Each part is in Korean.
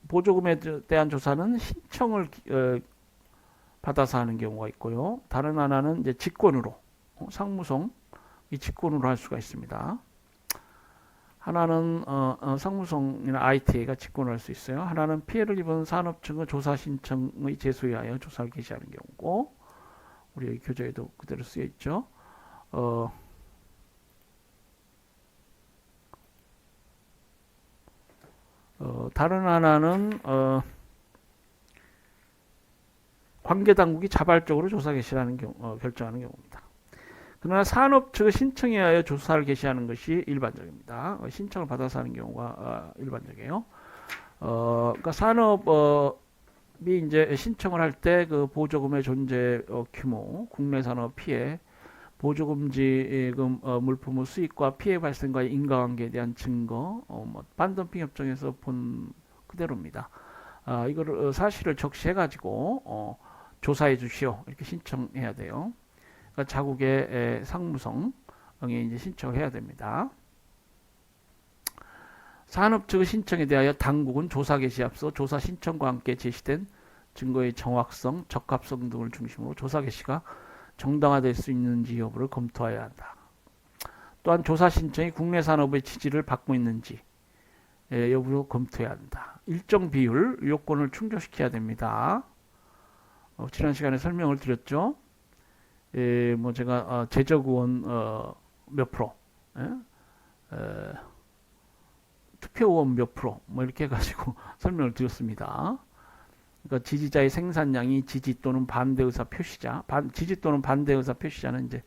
보조금에 대한 조사는 신청을 받아서 하는 경우가 있고요. 다른 하나는 이제 직권으로, 상무성 이 직권으로 할 수가 있습니다. 하나는 상무성이나 ITA가 직권을 할 수 있어요. 하나는 피해를 입은 산업층의 조사 신청의 제소에 하여 조사를 개시하는 경우고, 우리 여기 교재에도 그대로 쓰여 있죠. 다른 하나는 관계당국이 자발적으로 조사 개시하는 경우, 결정하는 경우입니다. 그러나 산업 측의 신청에 의하여 조사를 개시하는 것이 일반적입니다. 신청을 받아서 하는 경우가 일반적이에요. 그러니까 산업이 이제 신청을 할 때 그 보조금의 존재 규모, 국내 산업 피해, 보조금지금 물품의 수익과 피해 발생과의 인과관계에 대한 증거, 뭐 반덤핑 협정에서 본 그대로입니다. 이거를 사실을 적시해가지고 조사해 주시오 이렇게 신청해야 돼요. 그러니까 자국의 상무성에 이제 신청을 해야 됩니다. 산업 측의 신청에 대하여 당국은 조사 개시 앞서 조사 신청과 함께 제시된 증거의 정확성, 적합성 등을 중심으로 조사 개시가 정당화될 수 있는지 여부를 검토해야 한다. 또한 조사 신청이 국내 산업의 지지를 받고 있는지 여부를 검토해야 한다. 일정 비율 요건을 충족시켜야 됩니다. 지난 시간에 설명을 드렸죠. 뭐 제가 재적 의원 몇 프로, 투표 의원 몇 프로, 뭐 이렇게 해가지고 설명을 드렸습니다. 그러니까 지지자의 생산량이 지지 또는 반대 의사 표시자, 지지 또는 반대 의사 표시자는 이제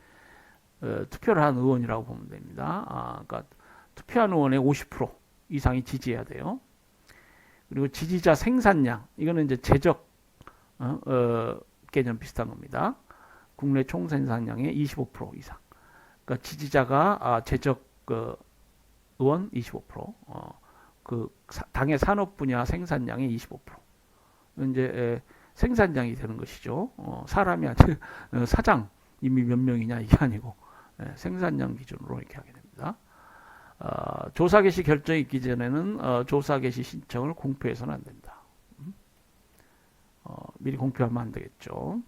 투표를 한 의원이라고 보면 됩니다. 그러니까 투표한 의원의 50% 이상이 지지해야 돼요. 그리고 지지자 생산량, 이거는 이제 재적 개념 비슷한 겁니다. 국내 총 생산량의 25% 이상. 그러니까 지지자가 재적 의원 25%, 그 당의 산업 분야 생산량의 25%. 이제 생산량이 되는 것이죠. 사람이 아니라 사장 이미 몇 명이냐 이게 아니고 생산량 기준으로 이렇게 하게 됩니다. 조사 개시 결정이 있기 전에는 조사 개시 신청을 공표해서는 안 된다. 미리 공표하면 안 되겠죠.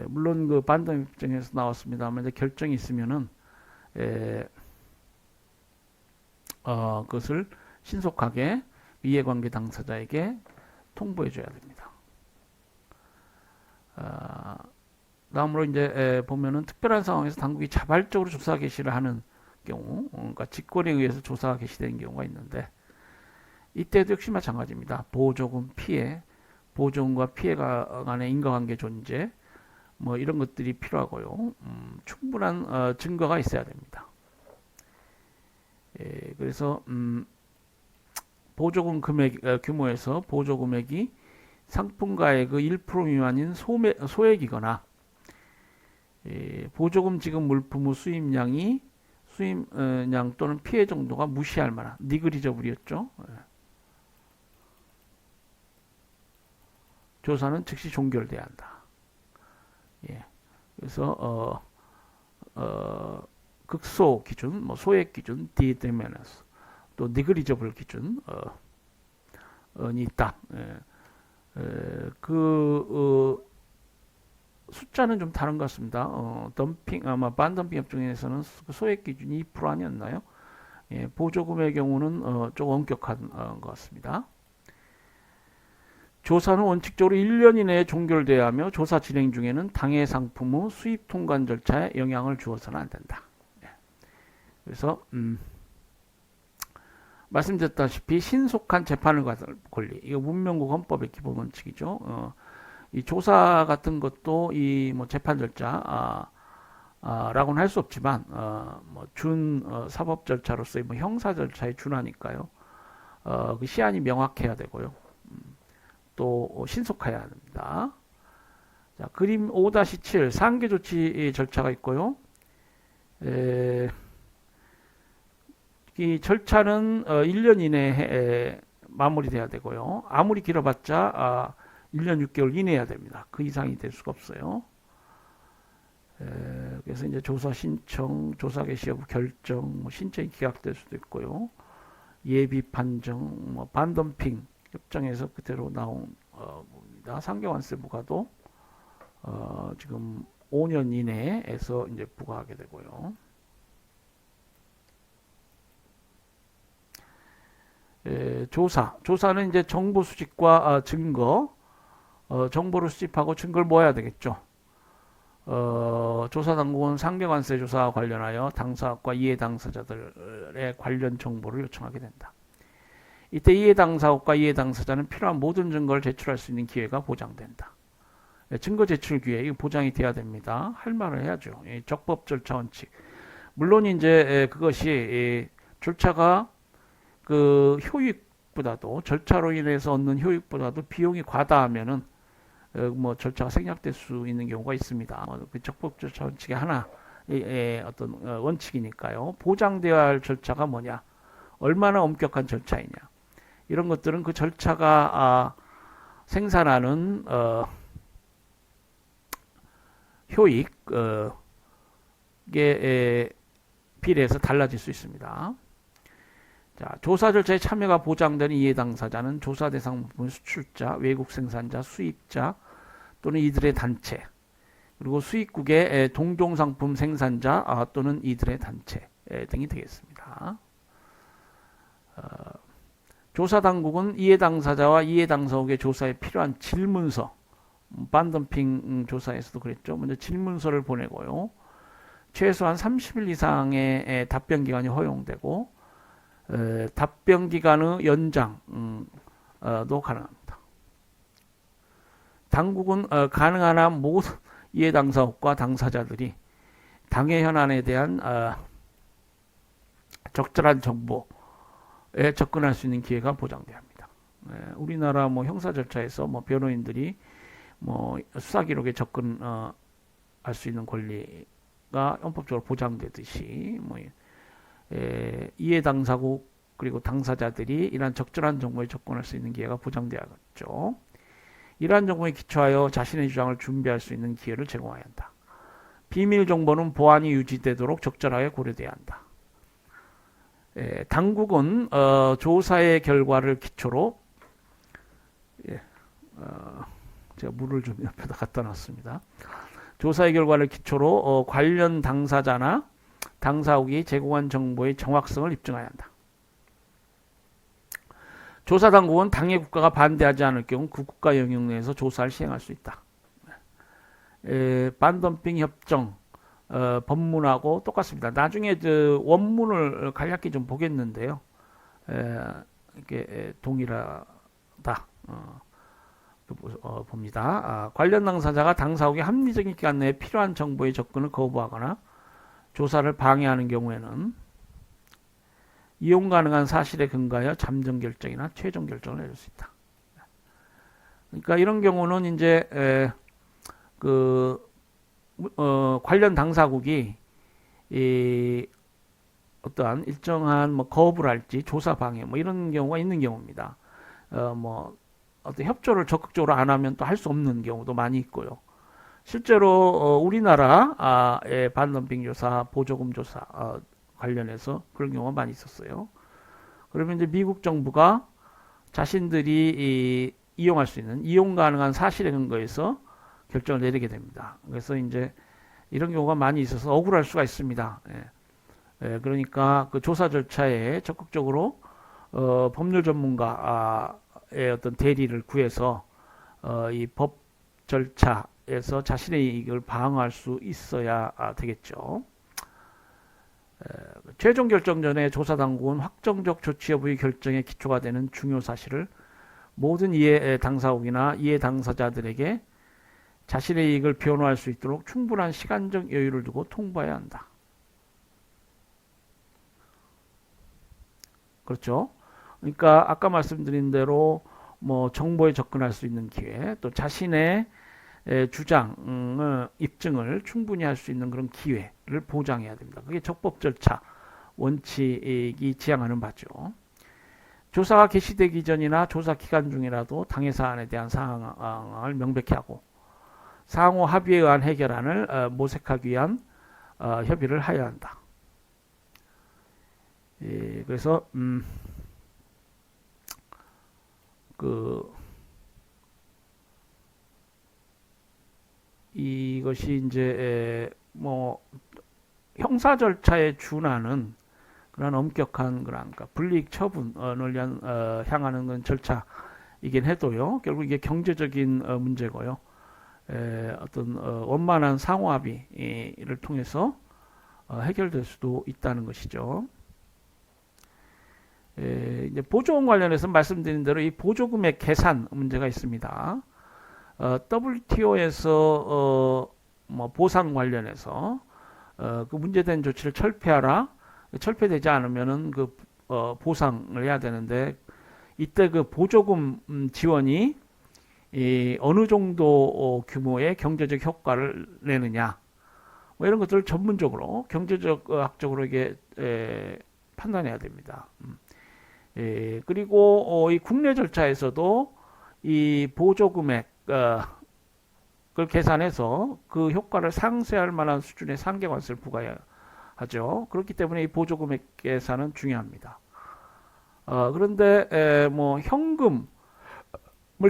물론 그 반덤 입장에서 나왔습니다만 결정이 있으면은 그것을 신속하게 이해관계 당사자에게 통보해 줘야 됩니다. 다음으로 이제 보면은 특별한 상황에서 당국이 자발적으로 조사 개시를 하는 경우, 그러니까 직권에 의해서 조사가 개시되는 경우가 있는데, 이때도 역시 마찬가지입니다. 보조금 피해, 보조금과 피해가 간의 인과관계 존재, 뭐 이런 것들이 필요하고요. 충분한 증거가 있어야 됩니다. 그래서 보조금 금액 규모에서 보조 금액이 상품가액의 1% 미만인 소액이거나 보조금 지급 물품의 수입량 또는 피해 정도가 무시할 만한 니그리저블이었죠. 조사는 즉시 종결돼야 한다. 그래서 극소 기준, 뭐 소액 기준, 디데메너스, 또 니그리저블 기준이 있다. 숫자는 좀 다른 것 같습니다. 반덤핑 협정에서는 소액 기준이 2% 아니었나요? 보조금의 경우는 조금 엄격한 것 같습니다. 조사는 원칙적으로 1년 이내에 종결돼야 하며 조사 진행 중에는 당해 상품의 수입 통관 절차에 영향을 주어서는 안 된다. 그래서 말씀드렸다시피 신속한 재판을 가할 권리, 이거 문명국 헌법의 기본 원칙이죠. 이 조사 같은 것도 이 뭐 재판 절차 라고는 할 수 없지만 뭐 사법 절차로서의 뭐 형사 절차에 준하니까요. 그 시한이 명확해야 되고요. 또 신속해야 합니다. 자, 그림 5-7 상계 조치 절차가 있고요. 이 절차는 1년 이내에 마무리돼야 되고요. 아무리 길어봤자 1년 6개월 이내야 됩니다. 그 이상이 될 수가 없어요. 그래서 이제 조사 신청, 조사 개시 여부 결정, 뭐 신청이 기각될 수도 있고요. 예비 판정, 뭐 반덤핑 협정에서 그대로 나온 부분입니다. 상계관세 부과도 지금 5년 이내에서 이제 부과하게 되고요. 조사는 이제 정보 수집과 증거, 정보를 수집하고 증거를 모아야 되겠죠. 조사당국은 상계관세 조사와 관련하여 당사국과 이해당사자들의 관련 정보를 요청하게 된다. 이때 이해당사국과 이해당사자는 필요한 모든 증거를 제출할 수 있는 기회가 보장된다. 증거 제출 기회, 이거 보장이 돼야 됩니다. 할 말을 해야죠. 적법 절차 원칙. 물론 이제 그것이 절차가 그 효익보다도 절차로 인해서 얻는 효익보다도 비용이 과다하면은 뭐 절차가 생략될 수 있는 경우가 있습니다. 그 적법 절차 원칙의 하나의 어떤 원칙이니까요. 보장되어야 할 절차가 뭐냐, 얼마나 엄격한 절차이냐, 이런 것들은 그 절차가 생산하는 효익에 비례해서 달라질 수 있습니다. 자, 조사 절차에 참여가 보장되는 이해당사자는 조사 대상 부분 수출자, 외국 생산자, 수입자 또는 이들의 단체, 그리고 수입국의 동종상품 생산자 또는 이들의 단체 등이 되겠습니다. 조사당국은 이해당사자와 이해당사국의 조사에 필요한 질문서, 반덤핑 조사에서도 그랬죠. 먼저 질문서를 보내고요. 최소한 30일 이상의 답변 기간이 허용되고 답변 기간의 연장도 가능합니다. 당국은 가능한 한 모든 이해당사국과 당사자들이 당해 현안에 대한 적절한 정보에 접근할 수 있는 기회가 보장돼야 합니다. 우리나라 뭐 형사 절차에서 뭐 변호인들이 뭐 수사 기록에 접근할 수 있는 권리가 헌법적으로 보장되듯이 뭐 이해 당사국 그리고 당사자들이 이러한 적절한 정보에 접근할 수 있는 기회가 보장되어야겠죠. 이러한 정보에 기초하여 자신의 주장을 준비할 수 있는 기회를 제공해야 한다. 비밀 정보는 보안이 유지되도록 적절하게 고려돼야 한다. 당국은 조사의 결과를 기초로 제가 물을 좀 옆에다 갖다 놨습니다. 조사의 결과를 기초로 관련 당사자나 당사국이 제공한 정보의 정확성을 입증해야 한다. 조사당국은 당해 국가가 반대하지 않을 경우 그 국가 영역 내에서 조사를 시행할 수 있다. 반덤핑 협정 법문하고 똑같습니다. 나중에 원문을 간략히 좀 보겠는데요. 이렇게 동일하다 봅니다. 관련 당사자가 당사국의 합리적인 기간 내에 필요한 정보의 접근을 거부하거나 조사를 방해하는 경우에는 이용 가능한 사실에 근거하여 잠정 결정이나 최종 결정을 내릴 수 있다. 그러니까 이런 경우는 이제 관련 당사국이 어떠한 일정한 뭐 거부를 할지 조사 방해 뭐 이런 경우가 있는 경우입니다. 뭐 어떤 협조를 적극적으로 안 하면 또 할 수 없는 경우도 많이 있고요. 실제로 우리나라의 반덤핑 조사, 보조금 조사 관련해서 그런 경우가 많이 있었어요. 그러면 이제 미국 정부가 자신들이 이용할 수 있는 이용 가능한 사실에 근거해서 결정을 내리게 됩니다. 그래서 이제 이런 경우가 많이 있어서 억울할 수가 있습니다. 그러니까 그 조사 절차에 적극적으로 법률 전문가의 어떤 대리를 구해서 이 법 절차에서 자신의 이익을 방어할 수 있어야 되겠죠. 최종 결정 전에 조사당국은 확정적 조치 여부의 결정에 기초가 되는 중요 사실을 모든 이해 당사국이나 이해 당사자들에게 자신의 이익을 변호할 수 있도록 충분한 시간적 여유를 두고 통보해야 한다. 그렇죠? 그러니까 아까 말씀드린 대로 뭐 정보에 접근할 수 있는 기회, 또 자신의 주장, 입증을 충분히 할 수 있는 그런 기회를 보장해야 됩니다. 그게 적법 절차 원칙이 지향하는 바죠. 조사가 개시되기 전이나 조사 기간 중이라도 당해 사안에 대한 사항을 명백히 하고 상호 합의에 의한 해결안을 모색하기 위한 협의를 하여야 한다. 그래서 그 이것이 이제 뭐 형사 절차에 준하는 그런 엄격한 그러니까 불이익 처분을 향하는 건 절차이긴 해도요. 결국 이게 경제적인 문제고요. 어떤 원만한 상호 합의를 통해서 해결될 수도 있다는 것이죠. 이제 보조금 관련해서 말씀드린 대로 이 보조금의 계산 문제가 있습니다. WTO에서 뭐 보상 관련해서 그 문제된 조치를 철폐하라. 철폐되지 않으면은 그 보상을 해야 되는데 이때 그 보조금 지원이 어느 정도 규모의 경제적 효과를 내느냐 뭐 이런 것들을 전문적으로 경제적 학적으로 이게 판단해야 됩니다. 그리고 이 국내 절차에서도 이 보조금액 을 계산해서 그 효과를 상쇄할 만한 수준의 상계관세를 부과하죠. 그렇기 때문에 이 보조금액 계산은 중요합니다. 그런데 뭐 현금을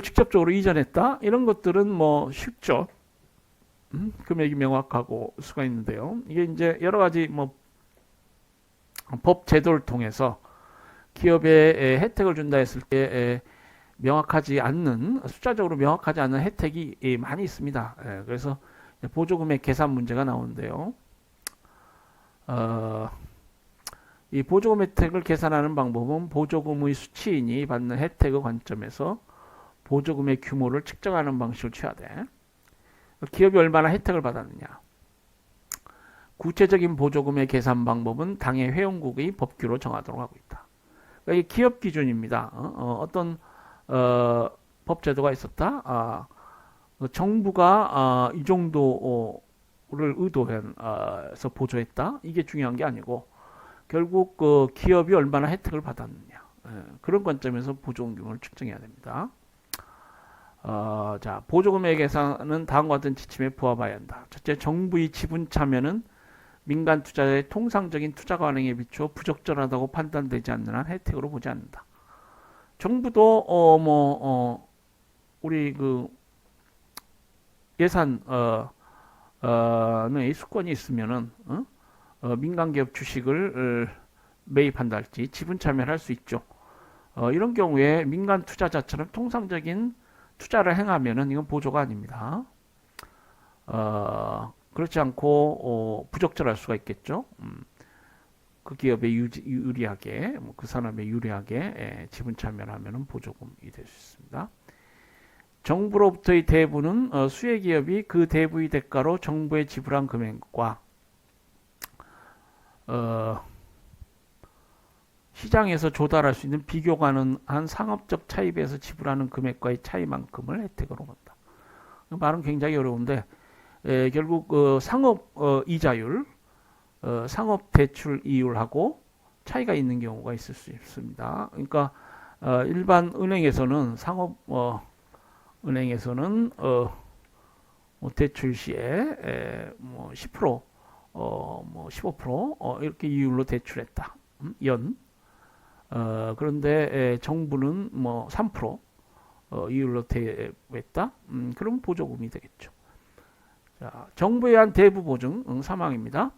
직접적으로 이전했다 이런 것들은 뭐 쉽죠. 금액이 명확하고 수가 있는데요. 이게 이제 여러 가지 뭐 법 제도를 통해서 기업에 혜택을 준다 했을 때 명확하지 않는 숫자적으로 명확하지 않은 혜택이 많이 있습니다. 그래서 보조금의 계산 문제가 나오는데요. 이 보조금 혜택을 계산하는 방법은 보조금의 수취인이 받는 혜택의 관점에서 보조금의 규모를 측정하는 방식을 취해야 돼. 기업이 얼마나 혜택을 받았느냐. 구체적인 보조금의 계산 방법은 당해 회원국의 법규로 정하도록 하고 있다. 그러니까 이 기업 기준입니다. 어떤 법제도가 있었다. 정부가 이 정도를 의도해서 보조했다. 이게 중요한 게 아니고 결국 그 기업이 얼마나 혜택을 받았느냐. 그런 관점에서 보조금 규모를 측정해야 됩니다. 자, 보조금의 계산은 다음과 같은 지침에 부합해야 한다. 첫째, 정부의 지분 참여는 민간 투자자의 통상적인 투자 관행에 비추어 부적절하다고 판단되지 않는 한 혜택으로 보지 않는다. 정부도 우리 그 예산 의 수권이 있으면은 민간 기업 주식을 매입한다 할지 지분 참여를 할 수 있죠. 이런 경우에 민간 투자자처럼 통상적인 투자를 행하면은 이건 보조가 아닙니다. 그렇지 않고 부적절할 수가 있겠죠. 그 기업에 유리하게, 그 산업에 유리하게 지분 참여를 하면 보조금이 될 수 있습니다. 정부로부터의 대부는 수혜기업이 그 대부의 대가로 정부에 지불한 금액과 시장에서 조달할 수 있는 비교 가능한 상업적 차입에서 지불하는 금액과의 차이만큼을 혜택으로 본다. 말은 굉장히 어려운데 결국 상업 이자율, 상업 대출 이율하고 차이가 있는 경우가 있을 수 있습니다. 그러니까 일반 은행에서는 상업 은행에서는 대출 시에 뭐 10%, 뭐 15% 이렇게 이율로 대출했다. 연. 그런데 정부는 뭐 3% 이율로 대부했다. 그럼 보조금이 되겠죠. 자, 정부에 의한 대부 보증 사망입니다.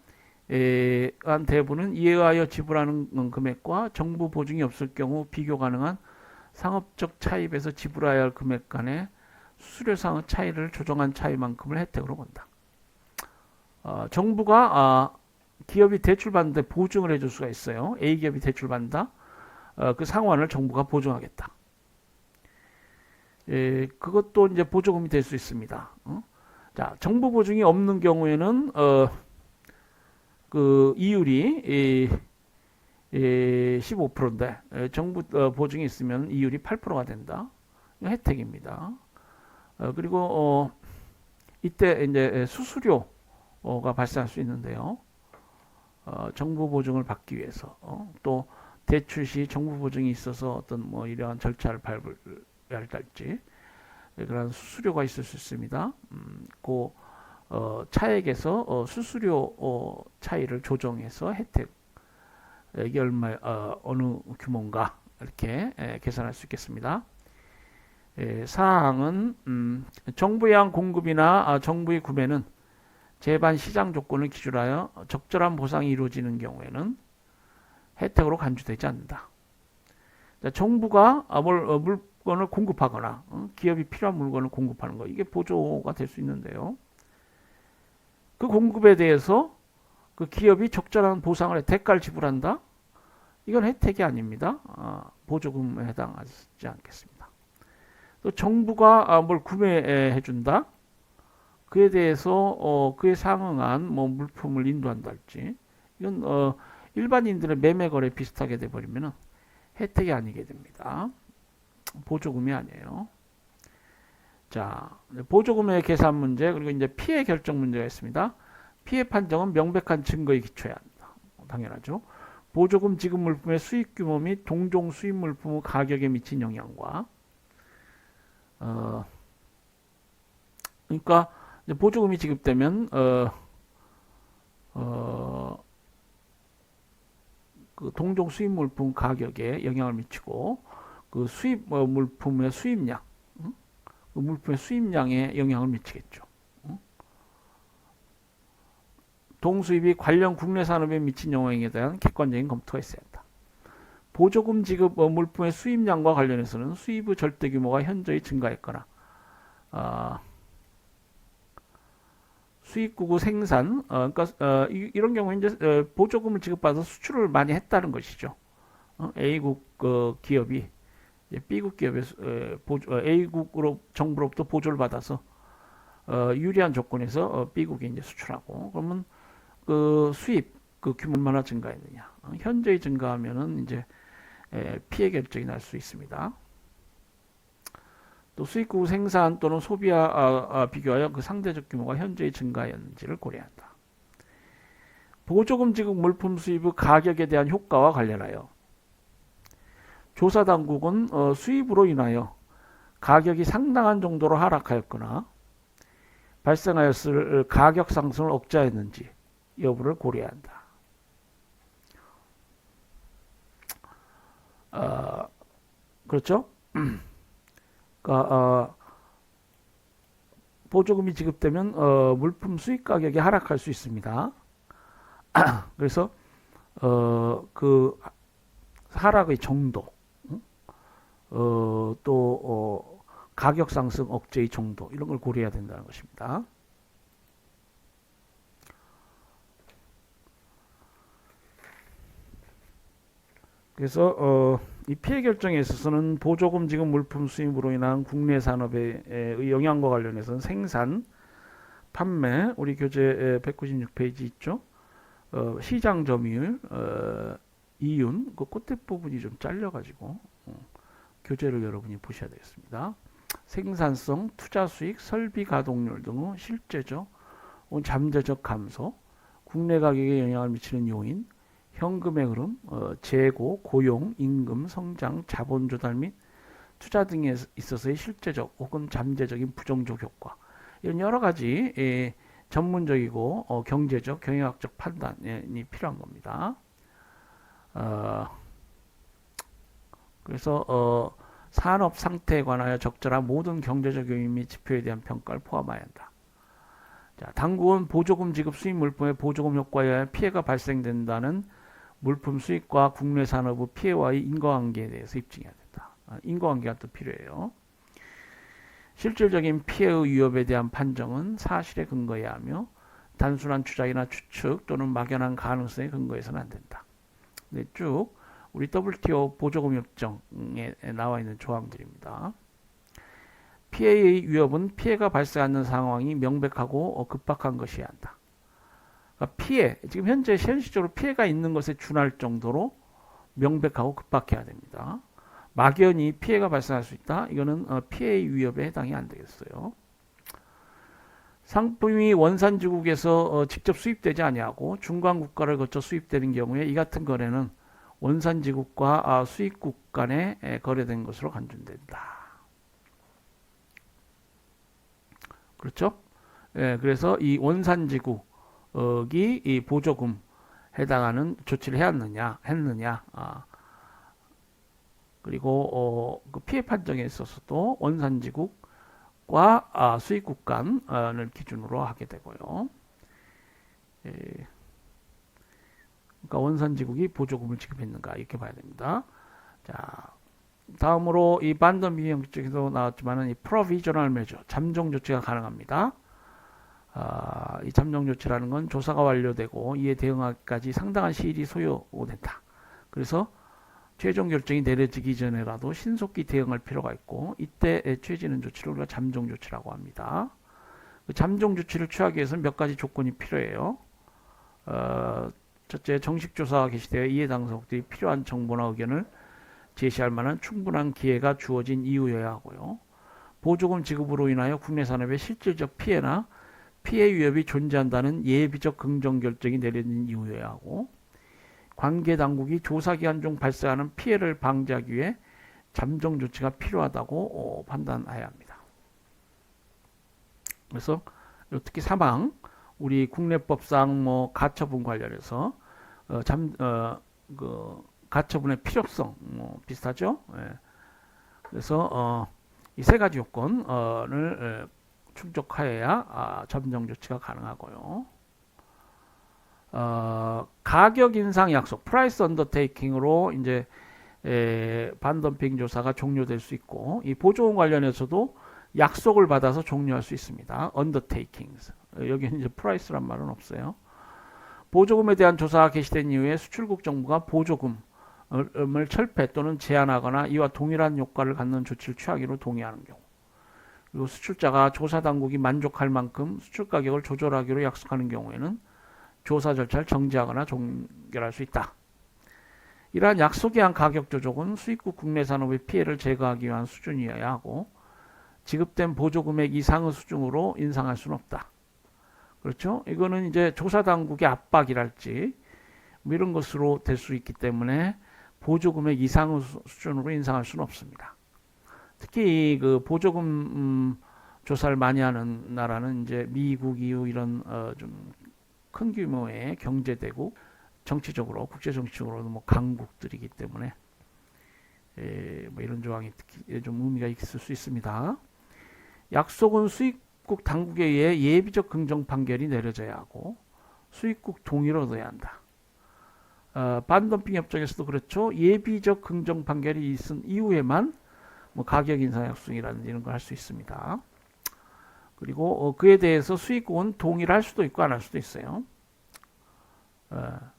한 대부는 이에 의하여 지불하는 금액과 정부 보증이 없을 경우 비교 가능한 상업적 차입에서 지불해야 할 금액 간의 수수료상의 차이를 조정한 차이만큼을 혜택으로 본다. 정부가 기업이 대출받는데 보증을 해줄 수가 있어요. A기업이 대출받는다. 그 상환을 정부가 보증하겠다. 그것도 이제 보조금이 될 수 있습니다. 자, 정부 보증이 없는 경우에는 그 이율이 15%인데 정부 보증이 있으면 이율이 8%가 된다. 혜택입니다. 그리고 이때 이제 수수료가 발생할 수 있는데요. 정부 보증을 받기 위해서 또 대출 시 정부 보증이 있어서 어떤 뭐 이러한 절차를 밟아야 할지 그런 수수료가 있을 수 있습니다. 그 차액에서 수수료 차이를 조정해서 혜택이 얼마 어느 규모인가 이렇게 계산할 수 있겠습니다. 사항은 정부에 의한 공급이나 정부의 구매는 제반 시장 조건을 기준하여 적절한 보상이 이루어지는 경우에는 혜택으로 간주되지 않는다. 정부가 물건을 공급하거나 기업이 필요한 물건을 공급하는 거, 이게 보조가 될 수 있는데요. 그 공급에 대해서 그 기업이 적절한 보상을 대가를 지불한다? 이건 혜택이 아닙니다. 보조금에 해당하지 않겠습니다. 또 정부가 뭘 구매해 준다? 그에 대해서 그에 상응한 뭐 물품을 인도한달지, 이건 일반인들의 매매 거래 비슷하게 돼 버리면 혜택이 아니게 됩니다. 보조금이 아니에요. 자, 보조금의 계산 문제, 그리고 이제 피해 결정 문제가 있습니다. 피해 판정은 명백한 증거에 기초해야 합니다. 당연하죠. 보조금 지급 물품의 수익 규모 및 동종 수입 물품의 가격에 미친 영향과 그러니까 보조금이 지급되면 그 동종 수입 물품 가격에 영향을 미치고 그 수입 물품의 수입량, 그 물품의 수입량에 영향을 미치겠죠. 동수입이 관련 국내 산업에 미친 영향에 대한 객관적인 검토가 있어야 한다. 보조금 지급 물품의 수입량과 관련해서는 수입의 절대 규모가 현저히 증가했거나 수입국의 생산, 그러니까 이런 경우에 이제 보조금을 지급받아서 수출을 많이 했다는 것이죠. A국 기업이 B국 기업의 A국으로 정부로부터 보조를 받아서 유리한 조건에서 B국에 이제 수출하고, 그러면 그 수입 그 규모 얼마나 증가했느냐, 현저히 증가하면은 이제 피해 결정이 날 수 있습니다. 또 수입국 생산 또는 소비와 비교하여 그 상대적 규모가 현저히 증가했는지를 고려한다. 보조금 지급 물품 수입의 가격에 대한 효과와 관련하여 조사 당국은 수입으로 인하여 가격이 상당한 정도로 하락하였거나 발생하였을 가격 상승을 억제했는지 여부를 고려해야 한다. 그렇죠? 그러니까 보조금이 지급되면 물품 수입 가격이 하락할 수 있습니다. 그래서 그 하락의 정도, 또 가격 상승 억제의 정도, 이런 걸 고려해야 된다는 것입니다. 그래서 이 피해 결정에 있어서는 보조금 지급 물품 수입으로 인한 국내 산업의 영향과 관련해서는 생산, 판매, 우리 교재 196페이지 있죠. 시장 점유율, 이윤, 그 끝에 부분이 좀 잘려가지고 교재를 여러분이 보셔야 되겠습니다. 생산성, 투자 수익, 설비 가동률 등의 실제적, 잠재적 감소, 국내 가격에 영향을 미치는 요인, 현금의 흐름, 재고, 고용, 임금, 성장, 자본 조달 및 투자 등에 있어서의 실제적 혹은 잠재적인 부정적 효과, 이런 여러 가지 전문적이고 경제적, 경영학적 판단이 필요한 겁니다. 그래서 산업 상태에 관하여 적절한 모든 경제적 요인 및 지표에 대한 평가를 포함해야 한다. 자, 당국은 보조금 지급 수입 물품의 보조금 효과에 의해 피해가 발생된다는 물품 수입과 국내 산업의 피해와의 인과관계에 대해서 입증해야 된다. 인과관계가 또 필요해요. 실질적인 피해의 위협에 대한 판정은 사실에 근거해야 하며 단순한 추정이나 추측 또는 막연한 가능성에 근거해서는 안 된다. 네, 쭉 우리 WTO 보조금 협정에 나와 있는 조항들입니다. 피해의 위협은 피해가 발생하는 상황이 명백하고 급박한 것이어야 한다. 그러니까 피해, 지금 현재 현실적으로 피해가 있는 것에 준할 정도로 명백하고 급박해야 됩니다. 막연히 피해가 발생할 수 있다. 이거는 피해의 위협에 해당이 안 되겠어요. 상품이 원산지국에서 직접 수입되지 아니하고 중간 국가를 거쳐 수입되는 경우에 이 같은 거래는 원산지국과 수입국 간에 거래된 것으로 간주된다. 그렇죠? 예, 그래서 이 원산지국이 이 보조금 해당하는 조치를 했느냐, 그리고 그 피해 판정에 있어서도 원산지국과 수입국 간을 기준으로 하게 되고요. 예, 그러니까 원산지국이 보조금을 지급했는가 이렇게 봐야 됩니다. 자, 다음으로 이 반덤 형식에서 나왔지만은 이 provisional measure 잠정 조치가 가능합니다. 이 잠정 조치라는 건 조사가 완료되고 이에 대응하기까지 상당한 시일이 소요된다. 그래서 최종 결정이 내려지기 전에라도 신속히 대응할 필요가 있고 이때 취해지는 조치를 우리가 잠정 조치라고 합니다. 그 잠정 조치를 취하기 위해서는 몇 가지 조건이 필요해요. 첫째, 정식 조사가 개시되어 이해 당사국들이 필요한 정보나 의견을 제시할 만한 충분한 기회가 주어진 이후여야 하고요. 보조금 지급으로 인하여 국내 산업에 실질적 피해나 피해 위협이 존재한다는 예비적 긍정 결정이 내려진 이후여야 하고, 관계 당국이 조사 기간 중 발생하는 피해를 방지하기 위해 잠정 조치가 필요하다고 판단해야 합니다. 그래서 특히 사망, 우리 국내법상 뭐 가처분 관련해서 그 가처분의 필요성 비슷하죠. 예. 그래서 이 세 가지 요건을 충족하여야 잠정 조치가 가능하고요. 가격 인상 약속, 프라이스 언더테이킹으로 이제 반덤핑 조사가 종료될 수 있고, 이 보조금 관련해서도 약속을 받아서 종료할 수 있습니다. 언더테이킹스. 여기는 이제 프라이스란 말은 없어요. 보조금에 대한 조사가 개시된 이후에 수출국 정부가 보조금을 철폐 또는 제한하거나 이와 동일한 효과를 갖는 조치를 취하기로 동의하는 경우, 그리고 수출자가 조사 당국이 만족할 만큼 수출 가격을 조절하기로 약속하는 경우에는 조사 절차를 정지하거나 종결할 수 있다. 이러한 약속에 의한 가격 조정은 수입국 국내 산업의 피해를 제거하기 위한 수준이어야 하고, 지급된 보조금액 이상의 수준으로 인상할 수는 없다. 그렇죠? 이거는 이제 조사 당국의 압박이랄지 뭐 이런 것으로 될 수 있기 때문에 보조금액 이상의 수준으로 인상할 수는 없습니다. 특히 그 보조금 조사를 많이 하는 나라는 이제 미국 이후 이런 좀 큰 규모의 경제대국, 정치적으로 국제 정치적으로도 뭐 강국들이기 때문에 뭐 이런 조항이 특히 좀 의미가 있을 수 있습니다. 약속은 수입국 당국에 의해 예비적 긍정 판결이 내려져야 하고 수입국 동의를 얻어야 한다. 반덤핑 협정에서도 그렇죠. 예비적 긍정 판결이 있은 이후에만 뭐 가격 인상 약속이라든지 이런 걸 할 수 있습니다. 그리고 그에 대해서 수입국은 동의를 할 수도 있고 안 할 수도 있어요.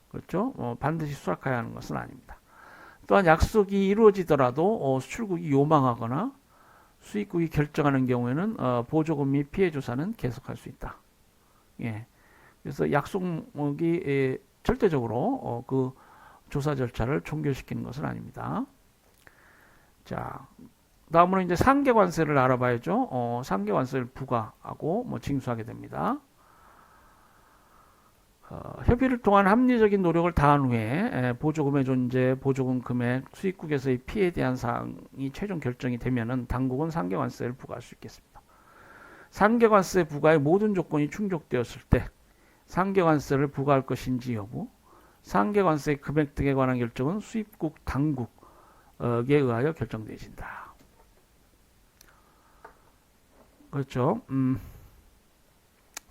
그렇죠. 반드시 수락해야 하는 것은 아닙니다. 또한 약속이 이루어지더라도 수출국이 요망하거나 수입국이 결정하는 경우에는 보조금 및 피해 조사는 계속할 수 있다. 예. 그래서 약속이 절대적으로 그 조사 절차를 종결시키는 것은 아닙니다. 자, 다음으로 이제 상계 관세를 알아봐야죠. 상계 관세를 부과하고 뭐 징수하게 됩니다. 협의를 통한 합리적인 노력을 다한 후에 보조금의 존재, 보조금 금액, 수입국에서의 피해에 대한 사항이 최종 결정이 되면은 당국은 상계 관세를 부과할 수 있겠습니다. 상계 관세 부과의 모든 조건이 충족되었을 때 상계 관세를 부과할 것인지 여부, 상계 관세의 금액 등에 관한 결정은 수입국 당국에 의하여 결정되어진다. 그렇죠.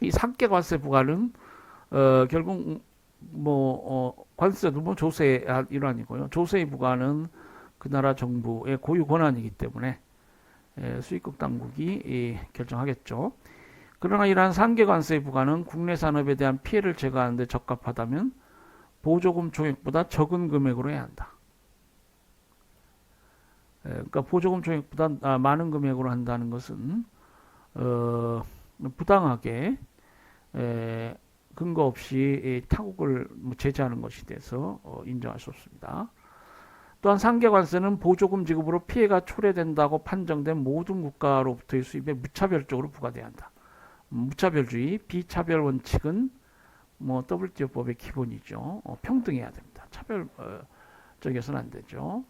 이 상계 관세 부과는 결국 관세도 뭐 조세의 일환이고요. 조세의 부과는 그 나라 정부의 고유 권한이기 때문에 수입국 당국이 결정하겠죠. 그러나 이러한 상계 관세의 부과는 국내 산업에 대한 피해를 제거하는 데 적합하다면 보조금 총액보다 적은 금액으로 해야 한다. 그러니까 보조금 총액보다 많은 금액으로 한다는 것은 부당하게 근거 없이 타국을 제재하는 것이 돼서 인정할 수 없습니다. 또한 상계 관세는 보조금 지급으로 피해가 초래된다고 판정된 모든 국가로부터의 수입에 무차별적으로 부과돼야 한다. 무차별주의, 비차별 원칙은 뭐 WTO법의 기본이죠. 평등해야 됩니다. 차별적이어서는 안 되죠.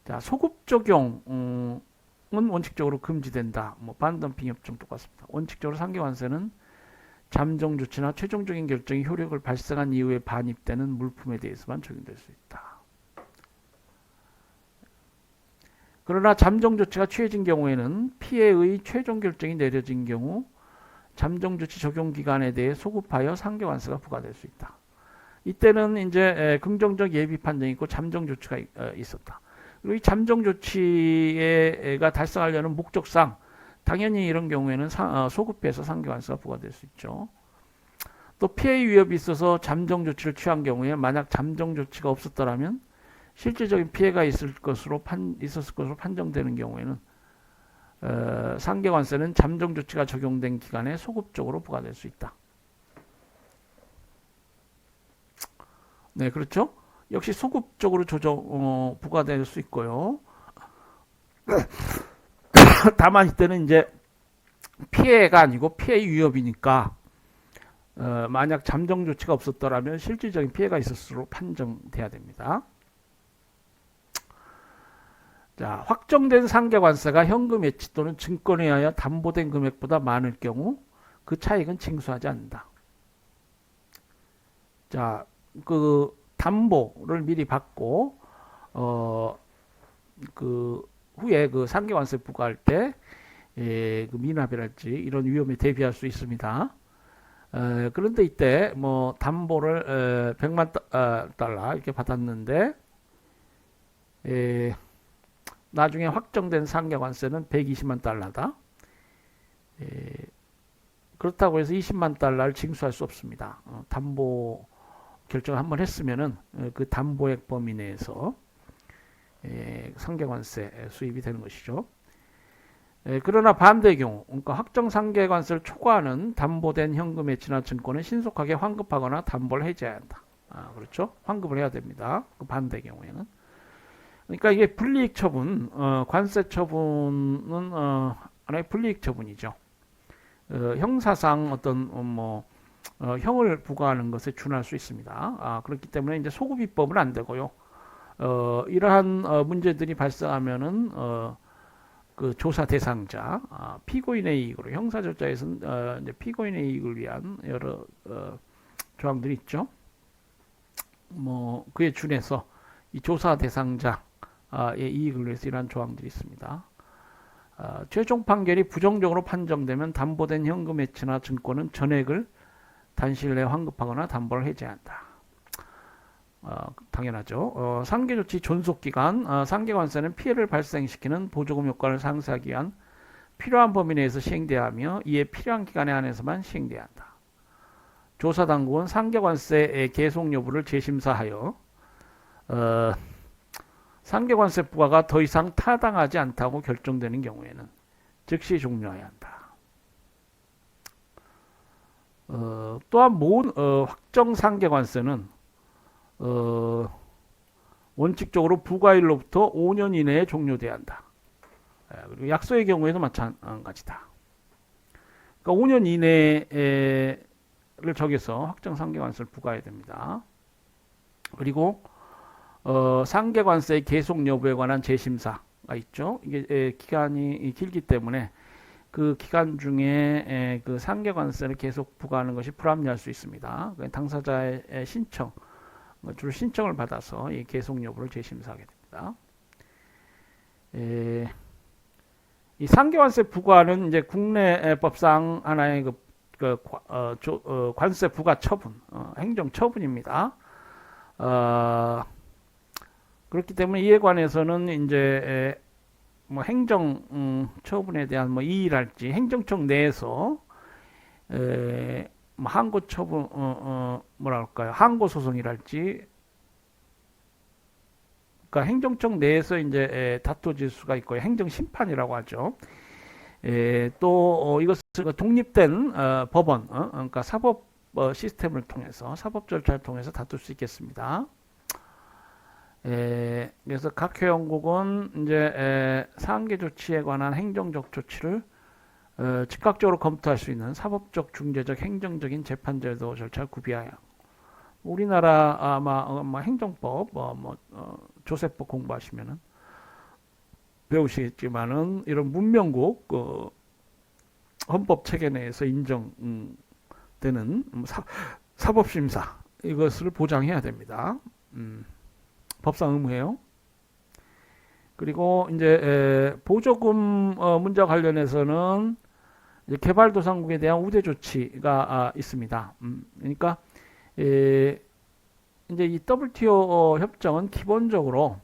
자, 소급 적용은 원칙적으로 금지된다. 뭐 반덤핑 협정 똑같습니다. 원칙적으로 상계 관세는 잠정 조치나 최종적인 결정이 효력을 발생한 이후에 반입되는 물품에 대해서만 적용될 수 있다. 그러나 잠정 조치가 취해진 경우에는 피해의 최종 결정이 내려진 경우 잠정 조치 적용 기간에 대해 소급하여 상계관세가 부과될 수 있다. 이때는 이제 긍정적 예비 판정이 있고 잠정 조치가 있었다. 그리고 이 잠정 조치가 달성하려는 목적상 당연히 이런 경우에는 소급해서 상계관세가 부과될 수 있죠. 또 피해 위협이 있어서 잠정 조치를 취한 경우에 만약 잠정 조치가 없었더라면 실질적인 피해가 있었을 것으로 판정되는 경우에는 상계관세는 잠정 조치가 적용된 기간에 소급적으로 부과될 수 있다. 네, 그렇죠. 역시 소급적으로 부과될 수 있고요. 다만 이때는 이제 피해가 아니고 피해 위협이니까 만약 잠정 조치가 없었더라면 실질적인 피해가 있었으로 판정돼야 됩니다. 자, 확정된 상계관세가 현금 예치 또는 증권에 의하여 담보된 금액보다 많을 경우 그 차익은 징수하지 않는다. 자, 그 담보를 미리 받고 그 후에 그 상계관세 부과할 때 그 미납이랄지 이런 위험에 대비할 수 있습니다. 그런데 이때 뭐 담보를 100만 달러 이렇게 받았는데 나중에 확정된 상계관세는 120만 달러다. 그렇다고 해서 20만 달러를 징수할 수 없습니다. 담보 결정을 한번 했으면은 그 담보액 범위 내에서 상계관세 수입이 되는 것이죠. 그러나 반대의 경우, 그러니까 확정 상계관세를 초과하는 담보된 현금 예치나 증권은 신속하게 환급하거나 담보를 해제해야 한다. 그렇죠? 환급을 해야 됩니다. 그 반대의 경우에는. 그러니까 이게 불이익 처분, 관세 처분은 하나의 불이익 처분이죠. 형사상 어떤 형을 부과하는 것에 준할 수 있습니다. 그렇기 때문에 이제 소급입법은 안 되고요. 이러한 문제들이 발생하면은 그 조사 대상자, 피고인의 이익으로 형사절차에서는 이제 피고인의 이익을 위한 여러 조항들이 있죠. 뭐 그에 준해서 이 조사 대상자의 이익을 위해서 이러한 조항들이 있습니다. 최종 판결이 부정적으로 판정되면 담보된 현금 예치나 증권은 전액을 단시일 내에 환급하거나 담보를 해제한다. 당연하죠. 상계조치 존속기간, 상계관세는 피해를 발생시키는 보조금 효과를 상쇄하기 위한 필요한 범위 내에서 시행돼야 하며 이에 필요한 기간에 한해서만 시행돼야 한다. 조사당국은 상계관세의 계속 여부를 재심사하여 상계관세 부과가 더 이상 타당하지 않다고 결정되는 경우에는 즉시 종료해야 한다. 또한 모든 확정 상계관세는 원칙적으로 부과일로부터 5년 이내에 종료돼야 한다. 그리고 약소의 경우에도 마찬가지다. 그러니까 5년 이내를 정해서 확정 상계관세를 부과해야 됩니다. 그리고 상계관세의 계속 여부에 관한 재심사가 있죠. 이게 기간이 길기 때문에 그 기간 중에 그 상계관세를 계속 부과하는 것이 불합리할 수 있습니다. 당사자의 신청, 주로 신청을 받아서 이 계속 여부를 재심사하게 됩니다. 이 상계관세 부과는 이제 국내법상 하나의 관세 부과 처분, 행정 처분입니다. 그렇기 때문에 이에 관해서는 이제 뭐 행정 처분에 대한 뭐 이의랄지 행정청 내에서 뭐 항고 처분 뭐랄까요, 항고 소송이랄지, 그러니까 행정청 내에서 이제 다퉈질 수가 있고요. 행정 심판이라고 하죠. 또 이것을 독립된 법원, 그러니까 사법 시스템을 통해서, 사법 절차를 통해서 다툴 수 있겠습니다. 그래서 각 회원국은 이제 상계 조치에 관한 행정적 조치를 즉각적으로 검토할 수 있는 사법적, 중재적, 행정적인 재판제도 절차를 구비하여, 우리나라 아마 행정법, 조세법 공부하시면은 배우시겠지만은 이런 문명국 헌법 체계 내에서 인정되는 사법심사, 이것을 보장해야 됩니다. 법상 의무예요. 그리고 이제 보조금 문제와 관련해서는 이제 개발도상국에 대한 우대 조치가 있습니다. 그러니까 이제 이 WTO 협정은 기본적으로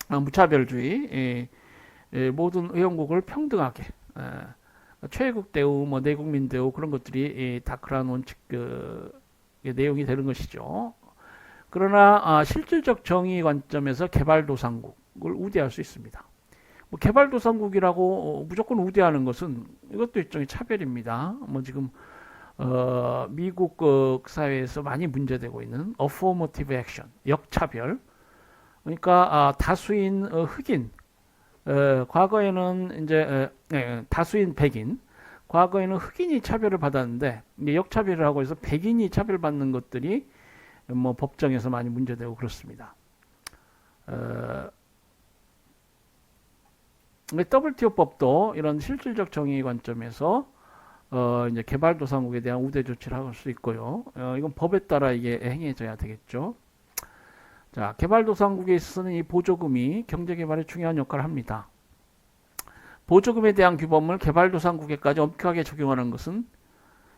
무차별주의, 모든 회원국을 평등하게 최애국 대우, 뭐 내국민 대우 그런 것들이 다 그러한 원칙 내용이 되는 것이죠. 그러나 실질적 정의 관점에서 개발도상국을 우대할 수 있습니다. 뭐 개발도상국이라고 무조건 우대하는 것은 이것도 일종의 차별입니다. 뭐 지금 미국 사회에서 많이 문제되고 있는 affirmative action, 역차별. 그러니까 다수인 흑인, 과거에는 이제 다수인 백인, 과거에는 흑인이 차별을 받았는데 이제 역차별을 하고 해서 백인이 차별받는 것들이 뭐 법정에서 많이 문제되고 그렇습니다. WTO법도 이런 실질적 정의 관점에서 이제 개발도상국에 대한 우대 조치를 할 수 있고요. 이건 법에 따라 이게 행해져야 되겠죠. 자, 개발도상국에 있어서는 이 보조금이 경제개발에 중요한 역할을 합니다. 보조금에 대한 규범을 개발도상국에까지 엄격하게 적용하는 것은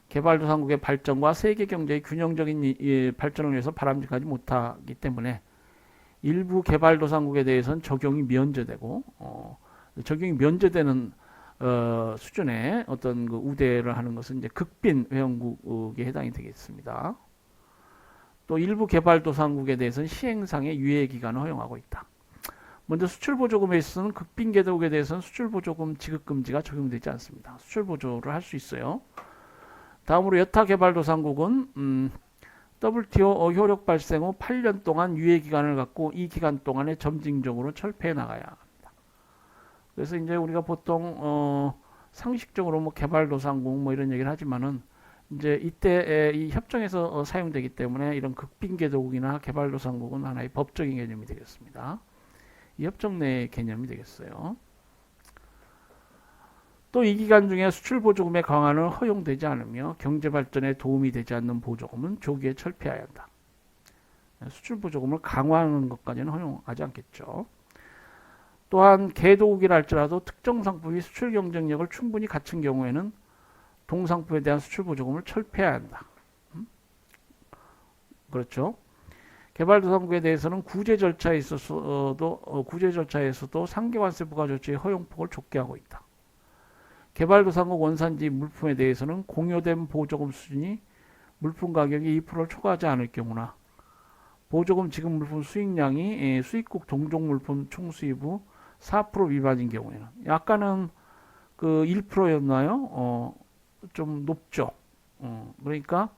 개발도상국의 발전과 세계 경제의 균형적인 발전을 위해서 바람직하지 못하기 때문에 일부 개발도상국에 대해서는 적용이 면제되고 적용이 면제되는 수준의 어떤 그 우대를 하는 것은 이제 극빈 회원국에 해당이 되겠습니다. 또 일부 개발도상국에 대해서는 시행상의 유예 기간을 허용하고 있다. 먼저 수출보조금에 있어서는 극빈 개도국에 대해서는 수출보조금 지급금지가 적용되지 않습니다. 수출보조를 할 수 있어요. 다음으로 여타 개발도상국은 WTO 효력 발생 후 8년 동안 유예 기간을 갖고 이 기간 동안에 점진적으로 철폐해 나가야 합니다. 그래서 이제 우리가 보통 상식적으로 뭐 개발도상국 뭐 이런 얘기를 하지만은 이제 이때 이 협정에서 사용되기 때문에 이런 극빈개도국이나 개발도상국은 하나의 법적인 개념이 되겠습니다. 이 협정 내의 개념이 되겠어요. 또 이 기간 중에 수출보조금의 강화는 허용되지 않으며 경제발전에 도움이 되지 않는 보조금은 조기에 철폐해야 한다. 수출보조금을 강화하는 것까지는 허용하지 않겠죠. 또한 개도국이라 할지라도 특정 상품이 수출 경쟁력을 충분히 갖춘 경우에는 동상품에 대한 수출보조금을 철폐해야 한다. 그렇죠. 개발도상국에 대해서는 구제 절차에서도 상계관세 부과 조치의 허용폭을 좁게 하고 있다. 개발도상국 원산지 물품에 대해서는 공여된 보조금 수준이 물품 가격이 2%를 초과하지 않을 경우나 보조금 지급 물품 수익량이 수입국 동종 물품 총수입 후 4% 미만인 경우에는 약간은 그 1%였나요? 좀 높죠. 그러니까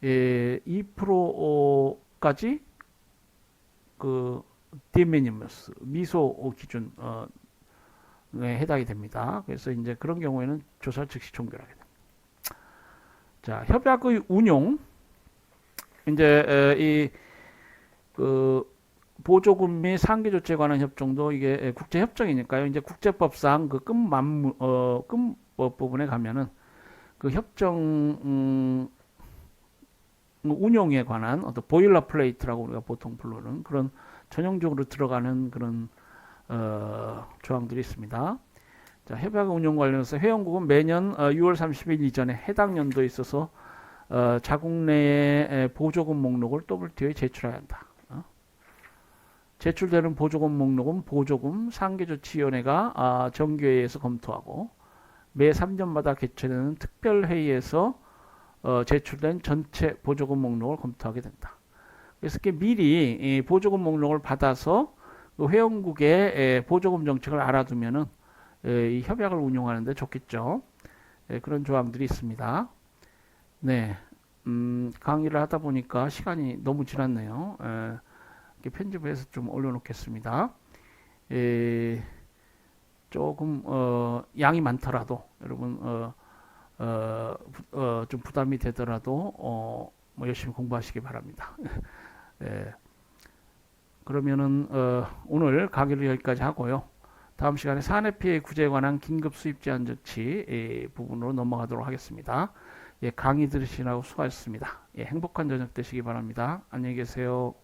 2%까지 그 디미니머스 미소 기준 해당이 됩니다. 그래서 이제 그런 경우에는 조사를 즉시 종결하게 됩니다. 자, 협약의 운용 이제 이 그 보조금 및 상계 조치에 관한 협정도 이게 국제 협정이니까요. 이제 국제법상 그 끝법 부분에 가면은 그 협정 운용에 관한 어떤 보일러 플레이트라고 우리가 보통 부르는 그런 전형적으로 들어가는 그런 조항들이 있습니다. 자, 협약 운용 관련해서 회원국은 매년 6월 30일 이전에 해당 연도에 있어서 자국 내의 보조금 목록을 WTO에 제출해야 한다. 제출되는 보조금 목록은 보조금 상계조치위원회가 정기회의에서 검토하고 매 3년마다 개최되는 특별회의에서 제출된 전체 보조금 목록을 검토하게 된다. 그래서 미리 보조금 목록을 받아서 그 회원국의 보조금 정책을 알아두면은 이 협약을 운용하는데 좋겠죠. 그런 조항들이 있습니다. 네, 강의를 하다 보니까 시간이 너무 지났네요. 편집을 해서 좀 올려놓겠습니다. 조금 양이 많더라도 여러분 좀 부담이 되더라도 뭐 열심히 공부하시기 바랍니다. 그러면은 오늘 강의를 여기까지 하고요. 다음 시간에 산해피해 구제에 관한 긴급 수입 제한 조치 부분으로 넘어가도록 하겠습니다. 강의 들으시라고 수고하셨습니다. 행복한 저녁 되시기 바랍니다. 안녕히 계세요.